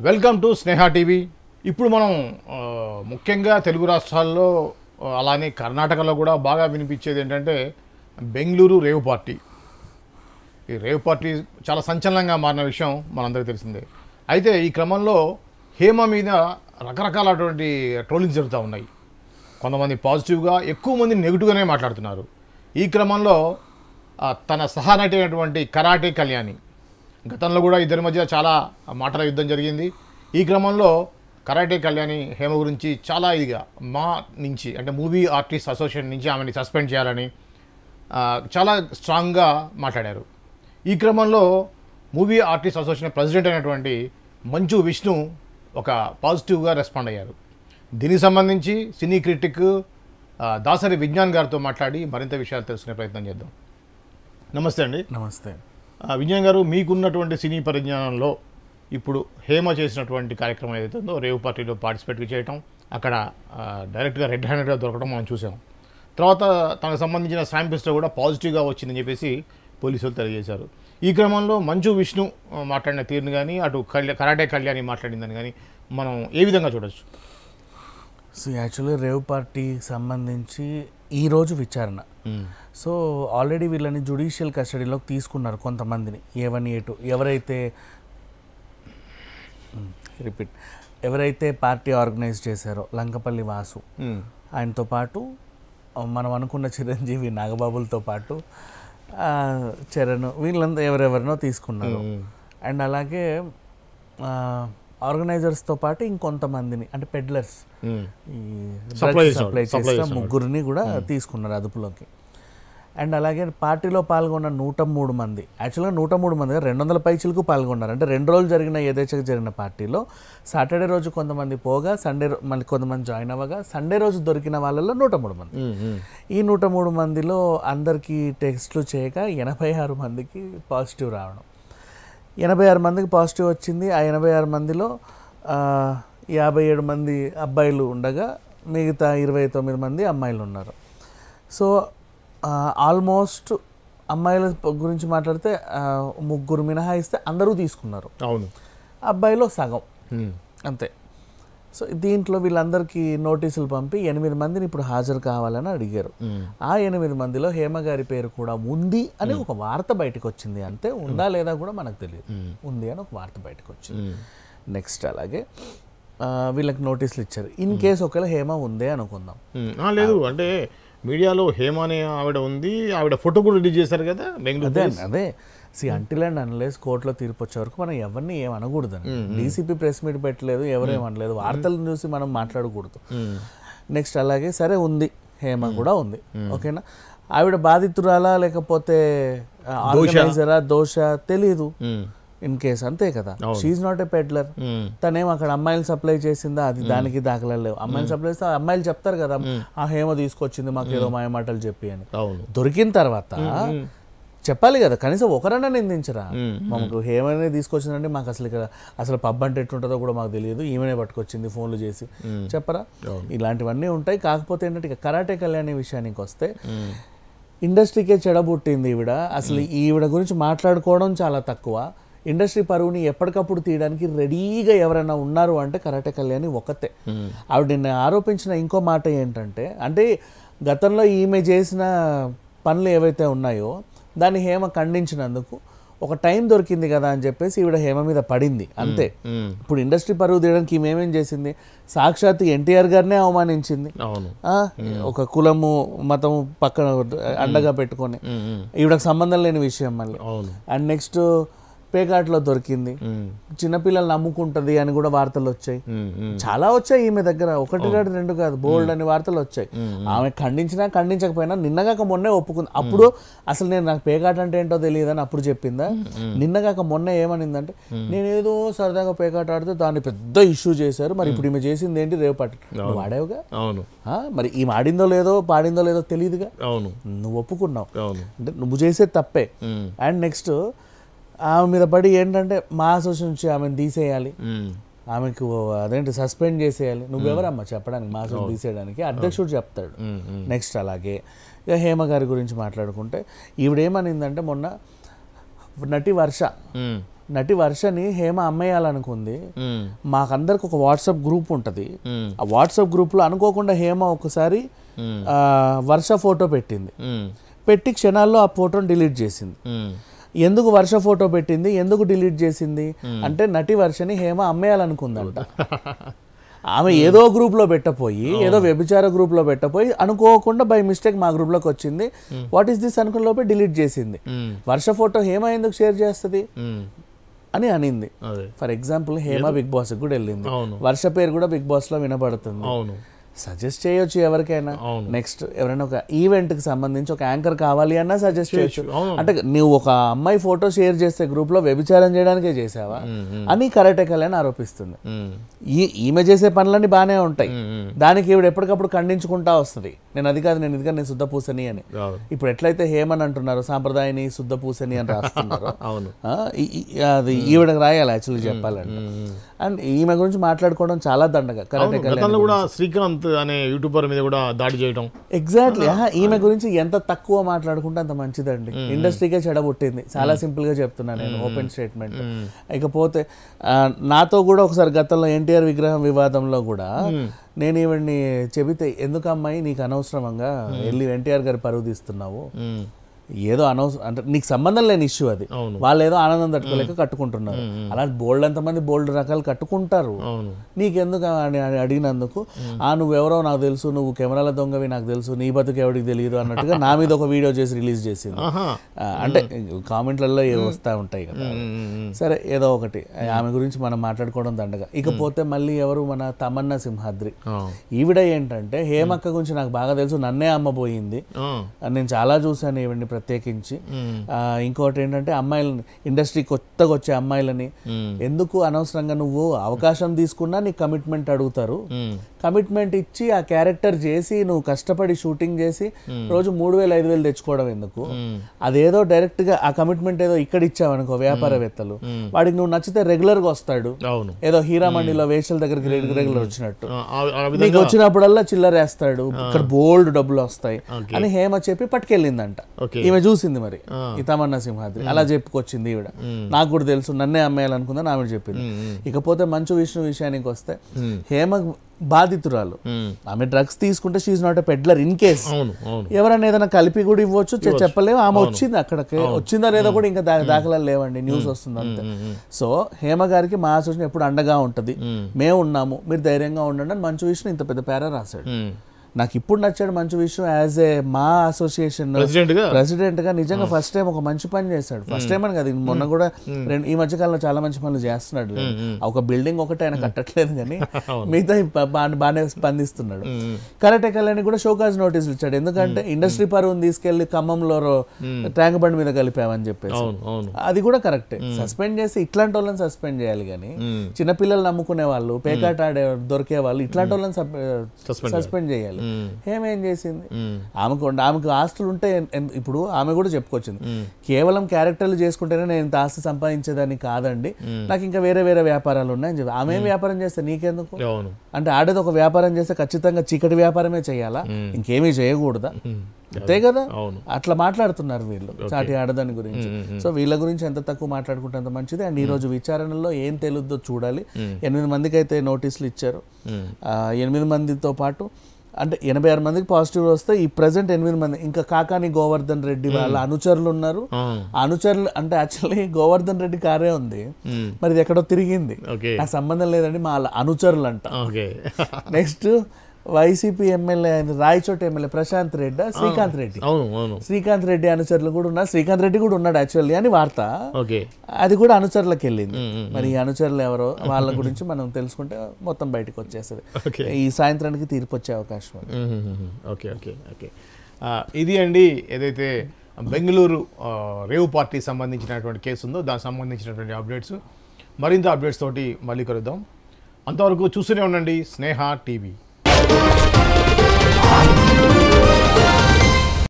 Welcome to Sneha TV. ఇప్పుడు మనం ముఖ్యంగా తెలుగు రాష్ట్రాల్లో అలానే కర్ణాటకలో కూడా బాగా వినిపించేది ఏంటంటే బెంగళూరు రేవ్ పార్టీ. ఈ రేవ్ పార్టీ చాలా సంచలనంగా మారిన విషయం మనందరికీ తెలిసిందే. అయితే ఈ క్రమంలో హేమ మీద రకరకాలటువంటి ట్రోలింగ్స్ జరుగుతూ ఉన్నాయి. కొంతమంది పాజిటివ్గా, ఎక్కువ మంది నెగిటివ్గానే మాట్లాడుతున్నారు. ఈ క్రమంలో తన సహానటి అయినటువంటి కరాటే కళ్యాణి, గతంలో కూడా ఇద్దరి మధ్య చాలా మాటల యుద్ధం జరిగింది. ఈ క్రమంలో కరాటే కళ్యాణి హేమ గురించి చాలా ఇదిగా మా నుంచి అంటే మూవీ ఆర్టిస్ట్ అసోసియేషన్ నుంచి ఆమెని సస్పెండ్ చేయాలని చాలా స్ట్రాంగ్గా మాట్లాడారు. ఈ క్రమంలో మూవీ ఆర్టిస్ట్ అసోసియేషన్ ప్రెసిడెంట్ అయినటువంటి మంచు విష్ణు ఒక పాజిటివ్గా రెస్పాండ్ అయ్యారు. దీనికి సంబంధించి సినీ క్రిటిక్ దాసరి విజ్ఞాన్ గారితో మాట్లాడి మరింత విషయాలు తెలుసుకునే ప్రయత్నం చేద్దాం. నమస్తే అండి. నమస్తే విజ్ఞాన్ గారు, మీకున్నటువంటి సినీ పరిజ్ఞానంలో ఇప్పుడు హేమ చేసినటువంటి కార్యక్రమం ఏదైతే ఉందో రేవ్ పార్టీలో పార్టిసిపేట్ చేయటం, అక్కడ డైరెక్ట్గా రెడ్ హ్యాండెడ్గా దొరకడం మనం చూసాం. తర్వాత తనకు సంబంధించిన శాంపిల్స్లో కూడా పాజిటివ్గా వచ్చిందని చెప్పేసి పోలీసులు తెలియజేశారు. ఈ క్రమంలో మంచు విష్ణు మాట్లాడిన తీరుని కానీ, అటు కరాటే కళ్యాణి మాట్లాడిందని కానీ మనం ఏ విధంగా చూడొచ్చు? సో యాక్చువల్లీ రేవ్ పార్టీ సంబంధించి ఈరోజు విచారణ. సో ఆల్రెడీ వీళ్ళని జ్యుడిషియల్ కస్టడీలోకి తీసుకున్నారు కొంతమందిని. A1 A2 ఎవరైతే పార్టీ ఆర్గనైజ్ చేశారో లంకపల్లి వాసు, ఆయనతో పాటు మనం అనుకున్న చిరంజీవి నాగబాబులతో పాటు చరణ్, వీళ్ళంతా ఎవరెవరినో తీసుకున్నారు. అండ్ అలాగే ఆర్గనైజర్స్తో పాటు ఇంకొంతమందిని అంటే పెడ్లర్స్, ఈ సప్లై చేసిన ముగ్గురిని కూడా తీసుకున్నారు అదుపులోకి. అండ్ అలాగే పార్టీలో పాల్గొన్న 103 మంది, యాక్చువల్గా 103 మంది 200 పైచిలకు పాల్గొన్నారు. అంటే 2 రోజులు జరిగిన యథేచ్ఛగా జరిగిన పార్టీలో సాటర్డే రోజు కొంతమంది పోగా, సండే మళ్ళీ కొంతమంది జాయిన్ అవ్వగా, సండే రోజు దొరికిన వాళ్ళలో 103 మంది. ఈ 103 మందిలో అందరికీ టెస్టులు చేయగా 86 మందికి పాజిటివ్ రావడం. 86 మందికి పాజిటివ్ వచ్చింది. ఆ 86 మందిలో 57 మంది అబ్బాయిలు ఉండగా మిగతా 29 మంది అమ్మాయిలు ఉన్నారు. సో ఆల్మోస్ట్ అమ్మాయిల గురించి మాట్లాడితే ముగ్గురు మినహాయిస్తే అందరూ తీసుకున్నారు. అవును, అబ్బాయిలో సగం అంతే. సో దీంట్లో వీళ్ళందరికీ నోటీసులు పంపి 8 మందిని ఇప్పుడు హాజరు కావాలని అడిగారు. ఆ 8 మందిలో హేమ గారి పేరు కూడా ఉంది అని ఒక వార్త బయటకు వచ్చింది. అంతే, ఉందా లేదా కూడా మనకు తెలియదు. ఉంది అని ఒక వార్త బయటకు వచ్చింది. నెక్స్ట్ అలాగే వీళ్ళకి నోటీసులు ఇచ్చారు. ఇన్ కేసు ఒకవేళ హేమ ఉందే అనుకుందాం. లేదు అంటే మీడియాలో హేమ అనే ఆవిడ ఉంది, ఆవిడ ఫోటో కూడా రిలీజ్ చేశారు కదా బెంగళూరు. అదే అంటిల్ అండ్ అన్లెస్ కోర్టులో తీర్పు వచ్చే వరకు మనం ఎవరిని ఏమనకూడదని. డీసీపీ ప్రెస్ మీట్ పెట్టలేదు, ఎవరేమనలేదు, వార్తలను చూసి మనం మాట్లాడకూడదు. నెక్స్ట్ అలాగే సరే ఉంది, హేమ కూడా ఉంది, ఓకేనా. ఆవిడ బాధితురాలా లేకపోతే ఆర్గనైజరా దోష తెలీదు ఇన్ కేస్, అంతే కదా. She's not a peddler. తనేం అక్కడ అమ్మాయిలు సప్లై చేసిందా, అది దానికి దాఖలాలు లేవు. అమ్మాయిలు సప్లై చేస్తే అమ్మాయిలు చెప్తారు కదా, ఆ హేమ తీసుకొచ్చింది మాకు ఏదో మాయ మాటలు చెప్పి అని. దొరికిన తర్వాత చెప్పాలి కదా, కనీసం ఒకరన్నా నిందించరా. మాకు హేమనే తీసుకొచ్చిందంటే మాకు అసలు పబ్ అంటే ఎట్లుంటుందో కూడా మాకు తెలియదు, ఈమెనే పట్టుకొచ్చింది ఫోన్లు చేసి చెప్పరా. ఇలాంటివన్నీ ఉంటాయి. కాకపోతే ఏంటంటే కరాటే కళ్యాణి విషయానికి వస్తే ఇండస్ట్రీకే చెడబుట్టింది ఈవిడ. అసలు ఈవిడ గురించి మాట్లాడుకోవడం చాలా తక్కువ. ఇండస్ట్రీ పరువుని ఎప్పటికప్పుడు తీయడానికి రెడీగా ఎవరైనా ఉన్నారు అంటే కరాటే కళ్యాణి ఒకతే. ఆవిడ నిన్న ఆరోపించిన ఇంకో మాట ఏంటంటే, అంటే గతంలో ఈమె చేసిన పనులు ఏవైతే ఉన్నాయో దాన్ని హేమ ఖండించినందుకు ఒక టైం దొరికింది కదా అని చెప్పేసి ఈవిడ హేమ మీద పడింది, అంతే. ఇప్పుడు ఇండస్ట్రీ పరువు తీయడానికి ఈమె ఏమేం చేసింది, సాక్షాత్ ఎన్టీఆర్ గారినే అవమానించింది. ఒక కులము మతము పక్కన అండగా పెట్టుకొని, ఈవిడకు సంబంధం లేని విషయం మళ్ళీ. అండ్ నెక్స్ట్ పేకాట్లో దొరికింది, చిన్నపిల్లలు నమ్ముకుంటది అని కూడా వార్తలు వచ్చాయి, చాలా వచ్చాయి ఈమె దగ్గర. 1 కాదు 2 కాదు, బోల్డ్ అని వార్తలు వచ్చాయి. ఆమె ఖండించినా ఖండించకపోయినా నిన్నగాక మొన్నే ఒప్పుకుంది. అప్పుడు అసలు నాకు పేకాట అంటే ఏంటో తెలియదని అప్పుడు చెప్పిందా. నిన్నగాక మొన్న ఏమనిందంటే, నేను ఏదో సరదాగా పేకాట ఆడితే దాన్ని పెద్ద ఇష్యూ చేశారు, మరి ఇప్పుడు ఈమె చేసింది ఏంటి రేవు పార్టీ. నువ్వు వాడావుగా, మరి ఈమె ఆడిందో లేదో పాడిందో లేదో తెలియదుగా, నువ్వు ఒప్పుకున్నావు అంటే నువ్వు చేసేది తప్పే. అండ్ నెక్స్ట్ ఆమె మీద పడి ఏంటంటే మా అసోసియేషన్ నుంచి ఆమెను తీసేయాలి, ఆమెకు అదేంటి సస్పెండ్ చేసేయాలి. నువ్వెవరమ్మా చెప్పడానికి, మా అసోసియేషన్ తీసేయడానికి, అధ్యక్షుడు చెప్తాడు. నెక్స్ట్ అలాగే ఇక హేమ గారి గురించి మాట్లాడుకుంటే ఈవిడేమనిందంటే, మొన్న నటి వర్ష నటి వర్షని హేమ అమ్మేయాలనుకుంది. మాకందరికి ఒక వాట్సాప్ గ్రూప్ ఉంటుంది. ఆ వాట్సాప్ గ్రూప్లో అనుకోకుండా హేమ ఒకసారి వర్ష ఫోటో పెట్టింది. పెట్టి క్షణాల్లో ఆ ఫోటోని డిలీట్ చేసింది. ఎందుకు వర్ష ఫోటో పెట్టింది, ఎందుకు డిలీట్ చేసింది అంటే నటి వర్షని హేమ అమ్మేయాలనుకుందంట. ఆమె ఏదో గ్రూప్లో పెట్టపోయి, ఏదో వ్యభిచార గ్రూప్లో పెట్టపోయి అనుకోకుండా బై మిస్టేక్ మా గ్రూప్లోకి వచ్చింది. వాట్ ఈస్ దిస్ అనుకున్న లోపే డిలీట్ చేసింది. వర్ష ఫోటో హేమ ఎందుకు షేర్ చేస్తుంది అని అనింది. For example Hema Bigg Boss కూడా వెళ్ళింది. వర్ష పేరు కూడా బిగ్ బాస్ లో వినబడుతుంది. సజెస్ట్ చేయొచ్చు ఎవరికైనా. నెక్స్ట్ ఎవరైనా ఒక ఈవెంట్ కి సంబంధించి ఒక యాంకర్ కావాలి అన్నా సజెస్ట్ చేయొచ్చు. అంటే నువ్వు ఒక అమ్మాయి ఫోటో షేర్ చేస్తే గ్రూప్ లో వ్యభిచారం చేయడానికే చేసావా అని కరెక్టేకలని ఆరోపిస్తుంది. ఈమె చేసే పనులన్నీ బాగానే ఉంటాయి, దానికి ఈవిడ ఎప్పటికప్పుడు ఖండించుకుంటా వస్తుంది. నేను అది కాదు, నేను ఇది కాదు, నేను శుద్ధ పూసని అని. ఇప్పుడు ఎట్లయితే హేమన్ అంటున్నారు సాంప్రదాయని శుద్ధ పూసని అని రాస్తున్నారు, అది ఈవిడకి రాయాలి యాక్చువల్లీ చెప్పాలంటే. అండ్ ఈమె గురించి మాట్లాడుకోవడం చాలా దండగా. శ్రీకాంత్ అనే యూట్యూబర్ మీద కూడా దాడి చేయడం. ఎగ్జాక్ట్లీ. ఈమె గురించి ఎంత తక్కువ మాట్లాడుకుంటే అంత మంచిదండి. ఇండస్ట్రీకే చెడబుట్టింది. చాలా సింపుల్ గా చెప్తున్నా నేను, ఓపెన్ స్టేట్మెంట్. ఇకపోతే నాతో కూడా ఒకసారి గతంలో ఎన్టీఆర్ విగ్రహం వివాదంలో కూడా నేను ఈవిడ్ని చెబితే, ఎందుకు అమ్మాయి నీకు అనవసరంగా వెళ్ళి ఎన్టీఆర్ గారి పరువు తీస్తున్నావు, ఏదో అనవసరం అంటే నీకు సంబంధం లేని ఇష్యూ అది. వాళ్ళు ఏదో ఆనందం తట్టుకోలేక కట్టుకుంటున్నారు. అలా బోల్డ్ ఎంతమంది బోల్డ్ రకాలు కట్టుకుంటారు. నీకెందుకు అని అడిగినందుకు, నువ్వెవరో నాకు తెలుసు, నువ్వు కెమెరాల దొంగవి నాకు తెలుసు, నీ బతుకు ఎవరికి తెలియదు అన్నట్టుగా నా మీద ఒక వీడియో చేసి రిలీజ్ చేసింది. అంటే కామెంట్లలో ఏవో వస్తూ ఉంటాయి కదా. సరే ఏదో ఒకటి, ఆమె గురించి మనం మాట్లాడుకోవడం దండగా. ఇకపోతే మళ్ళీ ఎవరు, మన తమన్నా సింహాద్రి. ఈవిడ ఏంటంటే హేమక్క గురించి నాకు బాగా తెలుసు, నన్నే అమ్మబోయింది, నేను చాలా చూశాను ఈవిడ్ని ప్రత్యేకించి. ఇంకోటి ఏంటంటే అమ్మాయిలని, ఇండస్ట్రీ కొత్తగా వచ్చే అమ్మాయిలని ఎందుకు అనవసరంగా నువ్వు అవకాశం తీసుకున్నా నీ కమిట్మెంట్ అడుగుతారు, కమిట్మెంట్ ఇచ్చి ఆ క్యారెక్టర్ చేసి నువ్వు కష్టపడి షూటింగ్ చేసి రోజు 3,000-5,000 తెచ్చుకోవడం ఎందుకు? అదేదో డైరెక్ట్ గా ఆ కమిట్మెంట్ ఏదో ఇక్కడ ఇచ్చావనుకో వ్యాపారవేత్తలు, వాడికి నువ్వు నచ్చితే రెగ్యులర్ గా వస్తాడు. ఏదో హీరామండిలో వేషల దగ్గరికి రెగ్యులర్ వచ్చినట్టు నీకు వచ్చినప్పుడల్లా చిల్లరేస్తాడు, ఇక్కడ బోల్డ్ డబ్బులు వస్తాయి అని హేమ చెప్పి పట్టుకెళ్ళిందంట. ఈమె చూసింది మరి ఈ తమన్నా సింహాద్రి, అలా చెప్పుకొచ్చింది ఈవిడ. నాకు కూడా తెలుసు, నన్నే అమ్మేయాలనుకుందని ఆవిడ చెప్పింది. ఇకపోతే మంచు విష్ణు విషయానికి వస్తే, హేమ బాధితురాలు, ఆమె డ్రగ్స్ తీసుకుంటే she's not a peddler. In case ఎవరైనా ఏదైనా కలిపి కూడా ఇవ్వచ్చు, చెప్పలేము. ఆమె వచ్చింది, అక్కడికి వచ్చిందా లేదా కూడా ఇంకా దాఖలాలు లేవండి, న్యూస్ వస్తుంది అంతే. సో హేమ గారికి మా అసోసియేషన్ ఎప్పుడు అండగా ఉంటుంది, మేము ఉన్నాము, మీరు ధైర్యంగా ఉండండి అని మంచు విష్ణు ఇంత పెద్ద పేరా రాశాడు. నాకు ఇప్పుడు నచ్చాడు మంచు విషయం. యాజ్ ఏ మా అసోసియేషన్ ప్రెసిడెంట్ గా నిజంగా ఫస్ట్ టైం ఒక మంచి పని చేశాడు. ఫస్ట్ టైం అని కదా, మొన్న కూడా ఈ మధ్య కాలంలో చాలా మంచి పనులు చేస్తున్నాడు. ఒక బిల్డింగ్ ఒకటి ఆయన కట్టట్లేదు కానీ మిగతా బాగానే స్పందిస్తున్నాడు. కరెక్టే కళ్యాణి కూడా షోకాజ్ నోటీసులు ఇచ్చాడు, ఎందుకంటే ఇండస్ట్రీ పరువుని తీసుకెళ్లి ఖమ్మంలో ట్యాంక్ బండ్ మీద కలిపామని చెప్పేసి. అది కూడా కరెక్టే. సస్పెండ్ చేసి ఇట్లాంటి వాళ్ళని సస్పెండ్ చేయాలి కానీ చిన్నపిల్లలు నమ్ముకునే వాళ్ళు, పేకాట ఆడే దొరికే వాళ్ళు, ఇట్లాంటి వాళ్ళని సస్పెండ్ చేయాలి. ఏమేం చేసింది? ఆమెకు ఆస్తులు ఉంటే, ఇప్పుడు ఆమె కూడా చెప్పుకొచ్చింది, కేవలం క్యారెక్టర్లు చేసుకుంటేనే నేను ఇంత ఆస్తి సంపాదించేదాన్ని కాదండి, నాకు ఇంకా వేరే వేరే వ్యాపారాలు ఉన్నాయని చెప్పి. ఆమె ఏం వ్యాపారం చేస్తే నీకెందుకు? అంటే ఆడేది ఒక వ్యాపారం చేస్తే ఖచ్చితంగా చీకటి వ్యాపారమే చేయాలా, ఇంకేమీ చేయకూడదా? అంతే కదా. అట్లా మాట్లాడుతున్నారు వీళ్ళు చాటి ఆడదాని గురించి. సో వీళ్ళ గురించి ఎంత తక్కువ మాట్లాడుకుంటే అంత మంచిది. అండ్ ఈ రోజు విచారణలో ఏం తెలుద్దో చూడాలి. 8 మందికి అయితే నోటీసులు ఇచ్చారు. 8 మందితో పాటు అంటే 86 మందికి పాజిటివ్ వస్తే ఈ ప్రెసెంట్ 8 మంది ఇంకా కాకాని గోవర్ధన్ రెడ్డి వాళ్ళ అనుచరులు ఉన్నారు. అనుచరులు అంటే యాక్చువల్లీ గోవర్ధన్ రెడ్డి కారే ఉంది, మరి ఇది ఎక్కడో తిరిగింది, నాకు సంబంధం లేదండి, మా అనుచరులు అంట. Next YCP MLA Rayachoti MLA Prashanth Reddy, Srikanth Reddy అనుచరులు కూడా ఉన్నారు. శ్రీకాంత్ రెడ్డి కూడా ఉన్నాడు యాక్చువల్లీ అని వార్త, అది కూడా అనుచరులకు వెళ్ళింది. మరి ఈ అనుచరులు ఎవరో వాళ్ళ గురించి మనం తెలుసుకుంటే మొత్తం బయటకు వచ్చేస్తుంది. ఈ సాయంత్రానికి తీర్పు వచ్చే అవకాశం ఉంది. ఇది అండి ఏదైతే బెంగళూరు రేవ్ పార్టీ సంబంధించినటువంటి కేసు ఉందో దానికి సంబంధించినటువంటి అప్డేట్స్. మరింత అప్డేట్స్ తోటి మళ్ళీ కలుద్దాం. అంతవరకు చూస్తూనే ఉండండి స్నేహ టీవీ.